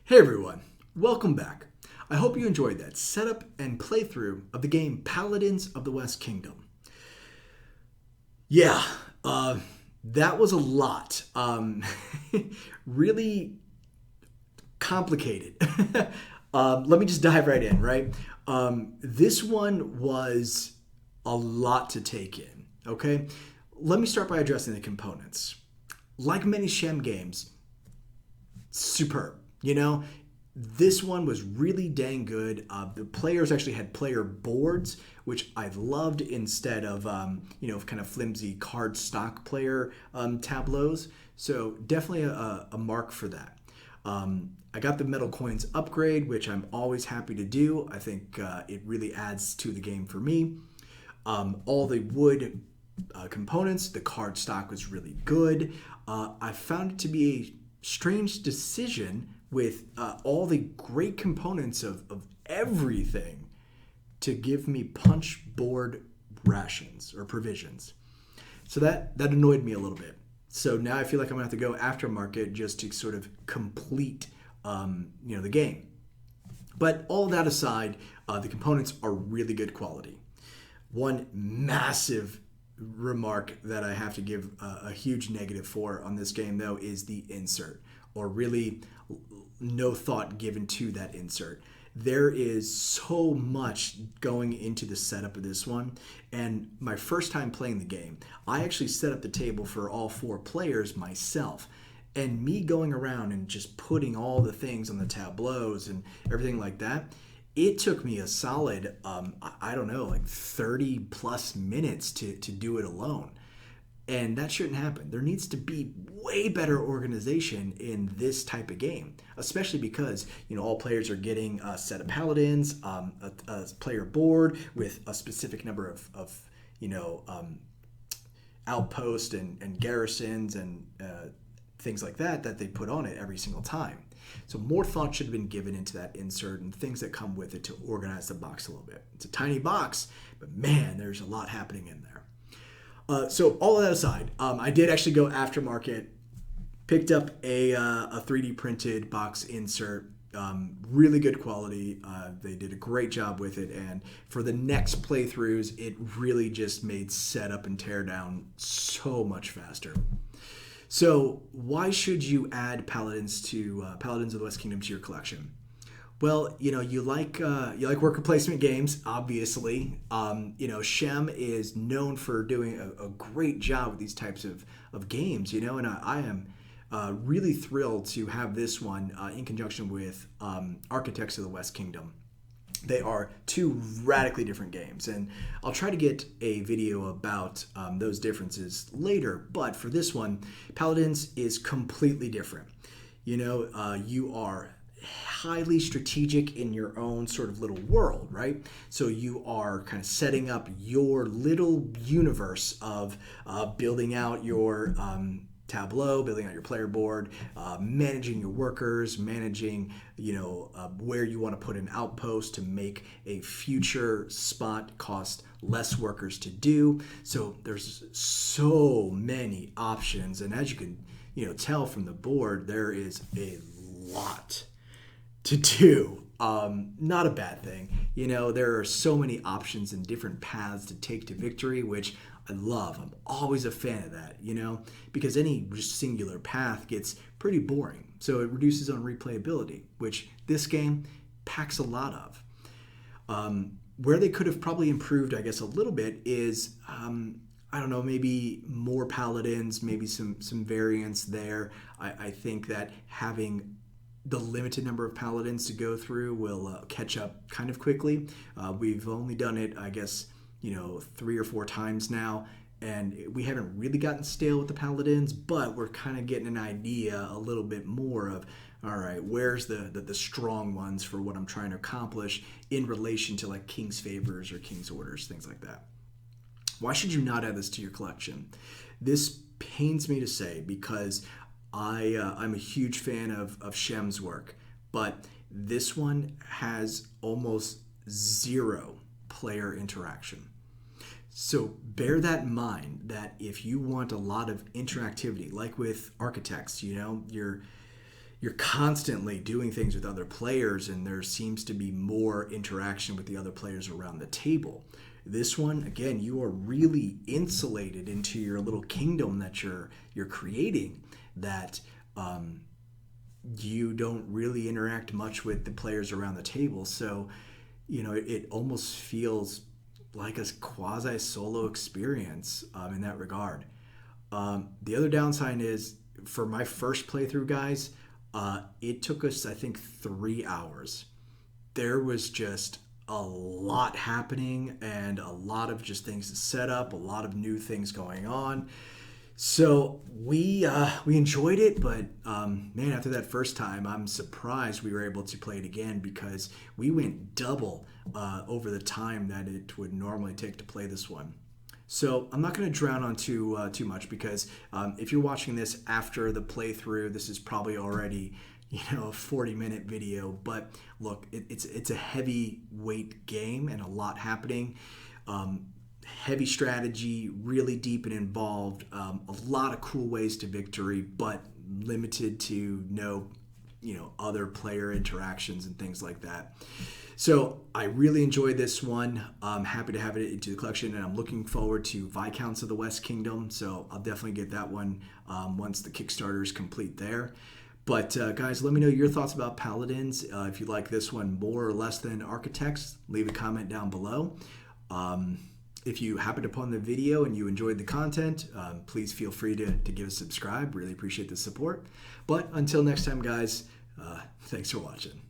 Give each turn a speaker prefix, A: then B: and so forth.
A: Hey everyone, welcome back. I hope you enjoyed that setup and playthrough of the game Paladins of the West Kingdom. Yeah, that was a lot. Really complicated. Let me just dive right in, right? This one was a lot to take in, okay? Let me start by addressing the components. Like many Shem games, superb. This one was really dang good. The players actually had player boards, which I loved instead of kind of flimsy card stock player tableaus. So definitely a mark for that. I got the metal coins upgrade, which I'm always happy to do. I think it really adds to the game for me. All the wood components, the card stock was really good. I found it to be a strange decision with all the great components of everything to give me punch board rations or provisions. So that annoyed me a little bit. So now I feel like I'm going to have to go aftermarket just to sort of complete the game. But all that aside, the components are really good quality. One massive remark that I have to give a huge negative for on this game, though, is the insert, or really no thought given to that insert. There is so much going into the setup of this one, and my first time playing the game, I actually set up the table for all four players myself. And me going around and just putting all the things on the tableaus and everything like that, it took me a solid, I don't know, like 30 plus minutes to do it alone. And that shouldn't happen. There needs to be way better organization in this type of game, especially because all players are getting a set of paladins, a player board with a specific number of outposts and garrisons and things like that they put on it every single time. So more thought should have been given into that insert and things that come with it to organize the box a little bit. It's a tiny box, but man, there's a lot happening in there. So all of that aside, I did actually go aftermarket, picked up a 3D printed box insert, really good quality. They did a great job with it, and for the next playthroughs, it really just made setup and teardown so much faster. So why should you add Paladins of the West Kingdom to your collection? Well, you like worker placement games, obviously. Shem is known for doing a great job with these types of games, and I am really thrilled to have this one in conjunction with Architects of the West Kingdom. They are two radically different games, and I'll try to get a video about those differences later, but for this one, Paladins is completely different. You are highly strategic in your own sort of little world, right? So you are kind of setting up your little universe of building out your tableau, building out your player board, managing your workers, managing where you want to put an outpost to make a future spot cost less workers to do. So there's so many options, and as you can tell from the board, there is a lot to do. Not a bad thing. There are so many options and different paths to take to victory, which I love. I'm always a fan of that, because any singular path gets pretty boring. So it reduces on replayability, which this game packs a lot of. Where they could have probably improved, I guess, a little bit is, I don't know, maybe more paladins, maybe some variants there. I think that having the limited number of paladins to go through will catch up kind of quickly. We've only done it, I guess, 3 or 4 times now, and we haven't really gotten stale with the paladins, but we're kind of getting an idea a little bit more of, all right, where's the strong ones for what I'm trying to accomplish in relation to like King's Favors or King's Orders, things like that. Why should you not add this to your collection? This pains me to say because I'm a huge fan of Shem's work, but this one has almost zero player interaction. So bear that in mind, that if you want a lot of interactivity, like with Architects, you're constantly doing things with other players, and there seems to be more interaction with the other players around the table. This one, again, you are really insulated into your little kingdom that you're creating, that you don't really interact much with the players around the table. So, it almost feels like a quasi solo experience in that regard. The other downside is, for my first playthrough, guys, it took us, I think, 3 hours. There was just a lot happening and a lot of just things to set up, a lot of new things going on. So we enjoyed it, but man, after that first time, I'm surprised we were able to play it again, because we went double over the time that it would normally take to play this one. So I'm not going to drown on too much, because if you're watching this after the playthrough, this is probably already a 40-minute video. But look, it's a heavyweight game and a lot happening. Heavy strategy, really deep and involved, a lot of cool ways to victory, but limited to no other player interactions and things like that. So I really enjoyed this one. I'm happy to have it into the collection, and I'm looking forward to Viscounts of the West Kingdom. So I'll definitely get that one once the Kickstarter is complete there. But guys, let me know your thoughts about Paladins. If you like this one more or less than Architects, leave a comment down below. If you happened upon the video and you enjoyed the content, please feel free to give a subscribe. Really appreciate the support. But until next time, guys, thanks for watching.